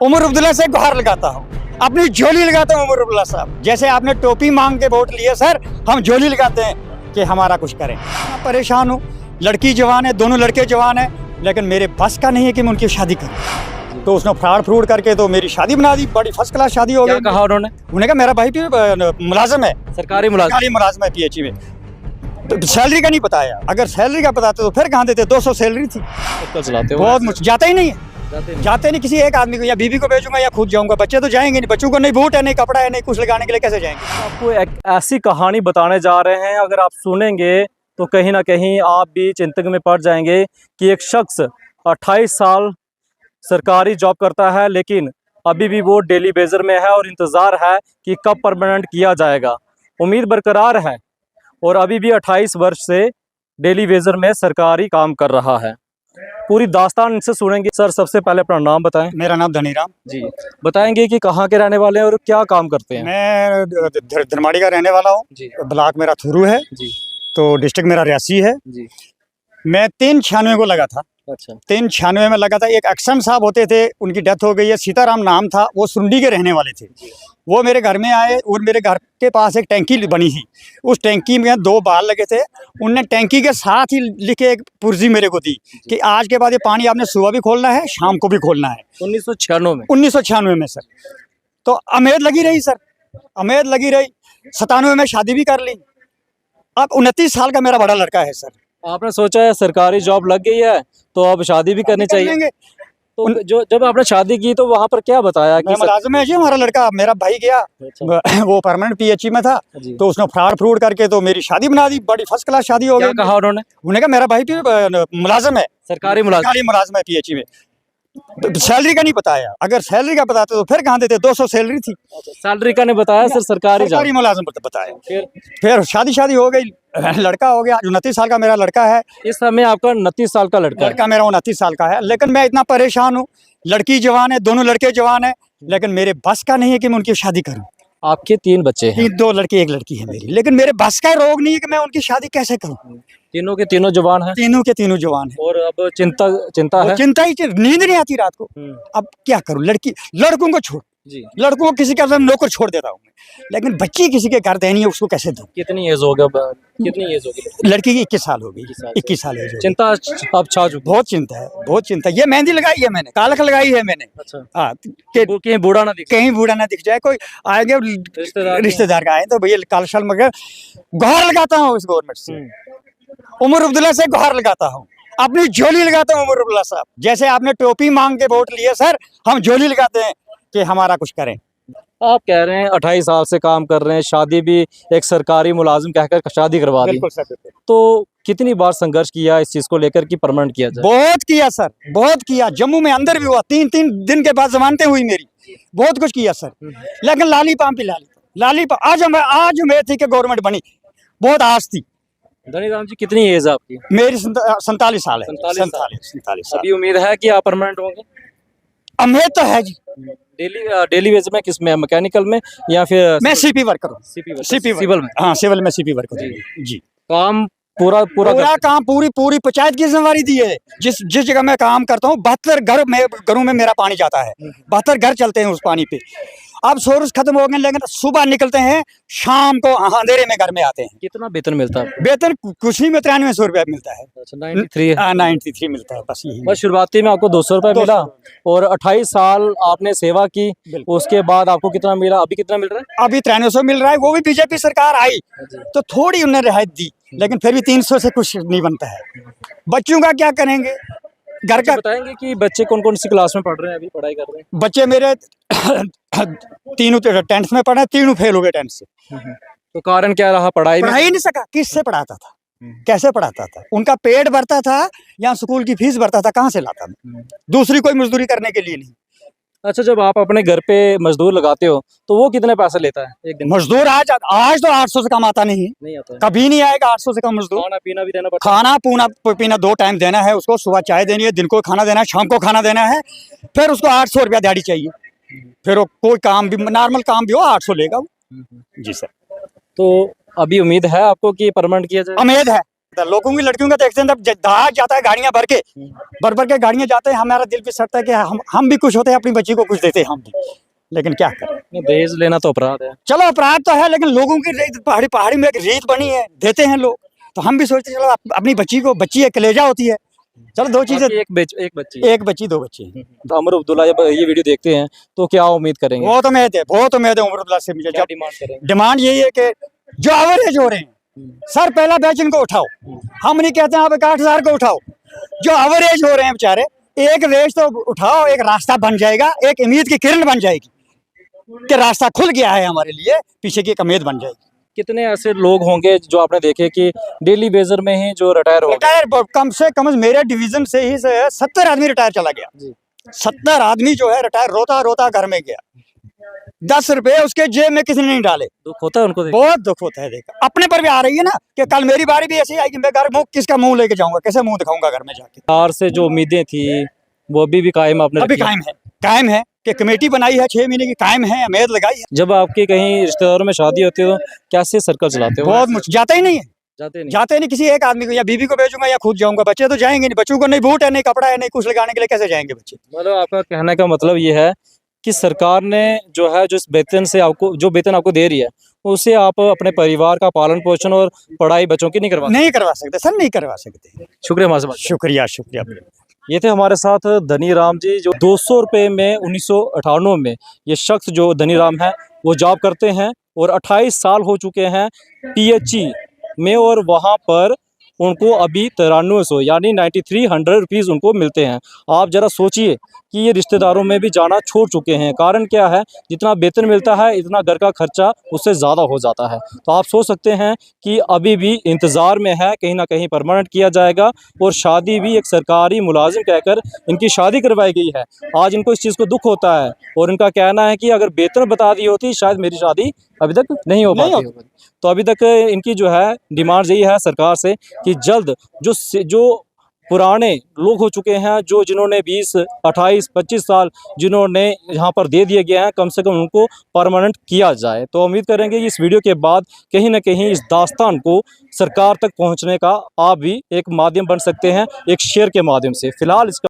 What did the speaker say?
उमर अब्दुल्ला से गुहार लगाता हूँ, अपनी झोली लगाता हूँ। उमर अब्दुल्ला साहब, जैसे आपने टोपी मांग के वोट लिए सर, हम झोली लगाते हैं कि हमारा कुछ करें। मैं परेशान हूँ, लड़की जवान है, दोनों लड़के जवान है, लेकिन मेरे बस का नहीं है कि मैं उनकी शादी करूँ। तो उसने फ्रॉड फ्रूड करके तो मेरी शादी बना दी, बड़ी फर्स्ट क्लास शादी हो गई। कहा उन्होंने कहा मेरा भाई भी मुलाजिम है, सरकारी मुलाजिम है PHE में। तो सैलरी का नहीं बताया, अगर सैलरी का बताते तो फिर कहाँ देते। 200 सैलरी थी। चलाते हो बहुत मुश्किल, जाता ही नहीं है, जाते नहीं। किसी एक आदमी को या बीवी को भेजूंगा या खुद जाऊंगा। बच्चे तो जाएंगे नहीं, बच्चों को नहीं बूट है, नहीं कपड़ा है, नहीं कुछ लगाने के लिए, कैसे जाएंगे। आपको एक ऐसी कहानी बताने जा रहे हैं, अगर आप सुनेंगे तो कहीं ना कहीं आप भी चिंतक में पड़ जाएंगे कि एक शख्स 28 साल सरकारी जॉब करता है, लेकिन अभी भी वो डेली बेजर में है और इंतज़ार है कि कब परमानेंट किया जाएगा। उम्मीद बरकरार है और अभी भी 28 वर्ष से डेली बेजर में सरकारी काम कर रहा है। पूरी दास्तान इनसे सुनेंगे। सर, सबसे पहले अपना नाम बताएं। मेरा नाम धनीराम जी, बताएंगे कि कहाँ के रहने वाले हैं और क्या काम करते हैं। मैं धनमाड़ी का रहने वाला हूँ जी, ब्लॉक मेरा थुरू है जी, तो डिस्ट्रिक्ट मेरा रियासी है जी। मैं 396 को लगा था। अच्छा, 396 में लगा था। एक अक्सम साहब होते थे, उनकी डेथ हो गई है, सीताराम नाम था, वो सुंडी के रहने वाले थे। वो मेरे घर में आए और मेरे घर के पास एक टैंकी बनी थी, उस टैंकी में 2 बाल लगे थे। उनने टैंकी के साथ ही लिखे एक पुर्जी मेरे को दी कि आज के बाद ये पानी आपने सुबह भी खोलना है, शाम को भी खोलना है। 1996 में सर। तो उम्मीद लगी रही सर, उम्मीद लगी रही। 97 में शादी भी कर ली। अब 29 साल का मेरा बड़ा लड़का है सर। आपने सोचा है सरकारी जॉब लग गई है तो अब शादी भी करनी चाहिए। तो जो जब आपने शादी की तो वहाँ पर क्या बताया कि मुलाजिम है जी हमारा लड़का। मेरा भाई गया, वो परमानेंट PHE में था, तो उसने फ्रॉड फ्रूड करके तो मेरी शादी बना दी, बड़ी फर्स्ट क्लास शादी हो गई। कहा उन्होंने कहा मेरा भाई भी मुलाजिम है, सरकारी मुलाजिम है PHE में। सैलरी का नहीं बताया, अगर सैलरी का बताते तो फिर कहाँ देते। 200 सैलरी थी। सैलरी का नहीं बताया सर, सरकारी मुलाजिम बताया। फिर शादी हो गई, लड़का हो गया। 29 साल का मेरा लड़का है। इस समय आपका 29 साल का लड़का मेरा 29 साल का है। लेकिन मैं इतना परेशान हूँ, लड़की जवान है, दोनों लड़के जवान है, लेकिन मेरे बस का नहीं है कि मैं उनकी शादी करूँ। आपके 3 बच्चे हैं? 2 लड़के 1 लड़की है मेरी, लेकिन मेरे बस का रोग नहीं है कि मैं उनकी शादी कैसे करूँ। तीनों के तीनों जवान हैं? तीनों के तीनों जवान हैं। और अब चिंता है? चिंता ही, नींद नहीं आती रात को। अब क्या करूँ। लड़कों को छोड़ जी, लड़कों को किसी का नौकर छोड़ देता हूँ, लेकिन बच्ची किसी के घर देनी है, उसको कैसे दूँ। कितनी एज हो गया? लड़की की 21 साल हो गई। 21 साल है। चिंता अब छा चुकी। बहुत चिंता है, बहुत चिंता। ये मेहंदी लगाई है मैंने, कालख लगाई है मैंने। अच्छा, हाँ, कहीं बूढ़ा ना दिख जाए। कोई आएंगे रिश्तेदार का आए तो भैया कालशाल मगर गुहार लगाता हूँ इस गवर्नमेंट से। उमर अब्दुल्ला से गुहार लगाता हूँ, अपनी झोली लगाता हूँ। उमर अब्दुल्ला साहब, जैसे आपने टोपी मांग के वोट लिए सर, हम झोली लगाते हैं कि हमारा कुछ करें। आप कह रहे हैं 28 साल से काम कर रहे हैं, शादी भी एक सरकारी मुलाजिम कहकर शादी करवा दी। तो कितनी बार संघर्ष किया इस चीज को लेकर कि परमानेंट किया जाए? बहुत किया सर, बहुत किया। जम्मू में अंदर भी हुआ, 3 दिन के बाद जमानतें हुई मेरी। बहुत कुछ किया सर, लेकिन लाली पाम आज मैं थी कि गवर्नमेंट बनी, बहुत आस थी। धनीराम जी, कितनी एज है आपकी? मेरी 47 साल है। 47 अभी उम्मीद है कि आप परमानेंट होंगे? उम्मीद तो है जी। डेली बेस में किस में, मैकेनिकल में या फिर? मैं CP वर्कर हूँ। सिविल में? हाँ, सिविल में CP वर्कर हूँ जी। काम पूरा काम पूरी पंचायत की जिम्मेवारी दी है। जिस जगह मैं काम करता हूँ 72 घरों में मेरा पानी जाता है। 72 घर चलते हैं उस पानी पे। अब सोर्स खत्म हो गए, लेकिन सुबह निकलते हैं, शाम को अंधेरे में घर में आते हैं। कितना वेतन मिलता है? वेतन कुछ नहीं में 9300 रुपया मिलता है। 93 मिलता है बस। यही बस शुरुआती में आपको 200 रुपये मिला और 28 साल आपने सेवा की, उसके बाद आपको कितना मिला? अभी कितना मिल रहा है? अभी 9300 मिल रहा है। वो भी बीजेपी सरकार आई तो थोड़ी उन्हें रियायत दी, लेकिन फिर भी 300 से कुछ नहीं बनता है। बच्चों का क्या करेंगे? घर का बताएंगे कि बच्चे कौन सी क्लास में पढ़ रहे हैं, अभी पढ़ाई कर रहे हैं? बच्चे मेरे तीनों 10th में पढ़े, तीनों फेल हो गए 10th से। तो कारण क्या रहा? पढ़ाई नहीं सका। किससे पढ़ाता था, कैसे पढ़ाता था? उनका पेट भरता था या स्कूल की फीस भरता था, कहाँ से लाता था? दूसरी कोई मजदूरी करने के लिए नहीं। अच्छा, जब आप अपने घर पे मजदूर लगाते हो तो वो कितने पैसे लेता है एक दिन? मजदूर आज तो 800 से कम आता नहीं आता। कभी नहीं आएगा 800 से कम मजदूर। खाना पीना भी देना पड़ता है? खाना पीना 2 टाइम देना है उसको। सुबह चाय देनी है, दिन को खाना देना है, शाम को खाना देना है। फिर उसको 800 रुपया दिहाड़ी चाहिए। फिर वो कोई काम भी, नॉर्मल काम भी हो, 800 लेगा वो। जी सर। तो अभी उम्मीद है आपको कि परमानेंट किया जाए? उम्मीद है। लोगों की लड़कियों का देखते हैं जब दहाड़ जाता है गाड़ियां भर के गाड़ियां जाते हैं, हमारा दिल भी सड़ता है कि हम भी कुछ होते हैं, अपनी बच्ची को कुछ देते हैं हम भी, लेकिन क्या करें। दहेज लेना तो अपराध है। चलो अपराध तो है, लेकिन लोगों की पहाड़ी में एक रीत बनी है, देते हैं लोग, तो हम भी सोचते चलो अपनी बच्ची को, बच्ची एक कलेजा होती है, चलो दो चीजें, एक बच्ची 2 बच्चे। तो अमर अब्दुल्ला जब ये वीडियो देखते हैं तो क्या उम्मीद करेंगे? बहुत उम्मीद है उमर अब्दुल्ला से मुझे। क्या डिमांड करेंगे? डिमांड यही है कि जो एवरेज हो रहे हैं, सर पहला बैच इनको उठाओ, हम नहीं कहते आप 8,000 को उठाओ, जो एवरेज हो रहे हैं बेचारे, एक वेज तो उठाओ, एक रास्ता बन जाएगा, एक उम्मीद की किरण बन जाएगी कि रास्ता खुल गया है हमारे लिए, पीछे की एक उम्मीद बन जाएगी। कितने ऐसे लोग होंगे जो आपने देखे कि डेली बेजर में ही जो रिटायर हो गए? रिटायर कम से कम मेरे डिवीजन से ही 70 आदमी रिटायर चला गया। 70 आदमी जो है रिटायर रोता रोता घर में गया, 10 रुपए उसके जेब में किसी ने नहीं डाले। दुख होता है उनको देख? बहुत दुख होता है, देखा अपने पर भी आ रही है ना कि कल मेरी बारी भी ऐसी आएगी, मैं घर मुंह किसका मुंह लेके जाऊंगा, कैसे मुंह दिखाऊंगा घर में जाके। सरकार से जो उम्मीदें थी वो अभी भी कायम आपने अभी रखी है? कायम है कि कमेटी बनाई है 6 महीने की, कायम है, उम्मीद लगाई है। जब आपके कहीं रिश्तेदारों में शादी होती है तो कैसे सर्कल चलाते हो? बहुत मुश्किल, जाता ही नहीं है, जाते नहीं। किसी एक आदमी को, या बीवी को भेजूंगा या खुद जाऊंगा, बच्चे तो जाएंगे नहीं, बच्चों को नहीं बूट है, नहीं कपड़ा है, नहीं कुछ लगाने के लिए, कैसे जाएंगे बच्चे। मतलब आपका कहने का मतलब ये है कि सरकार ने जो है जो इस वेतन से आपको, जो वेतन आपको दे रही है, उससे आप अपने परिवार का पालन पोषण और पढ़ाई बच्चों की नहीं करवा सकते सर, नहीं करवा सकते। शुक्रिया हमारे साथ। शुक्रिया। ये थे हमारे साथ धनी राम जी, जो 200 रुपये में 1998 में ये शख्स जो धनी राम है वो जॉब करते हैं और 28 साल हो चुके हैं PHE में, और वहाँ पर उनको अभी 9300 यानी 9300 रुपीज़ उनको मिलते हैं। आप ज़रा सोचिए कि ये रिश्तेदारों में भी जाना छोड़ चुके हैं। कारण क्या है, जितना वेतन मिलता है इतना घर का खर्चा उससे ज़्यादा हो जाता है। तो आप सोच सकते हैं कि अभी भी इंतज़ार में है, कहीं ना कहीं परमानेंट किया जाएगा, और शादी भी एक सरकारी मुलाजिम कहकर इनकी शादी करवाई गई है। आज इनको इस चीज़ को दुख होता है और इनका कहना है कि अगर वेतन बता दी होती शायद मेरी शादी अभी तक नहीं हो पाती। तो अभी तक इनकी जो है डिमांड यही है सरकार से कि जल्द जो पुराने लोग हो चुके हैं, जो जिन्होंने 20, 28, 25 साल जिन्होंने यहाँ पर दे दिए गए हैं, कम से कम उनको परमानेंट किया जाए। तो उम्मीद करेंगे इस वीडियो के बाद कहीं ना कहीं इस दास्तान को सरकार तक पहुँचने का आप भी एक माध्यम बन सकते हैं, एक शेयर के माध्यम से। फिलहाल इसका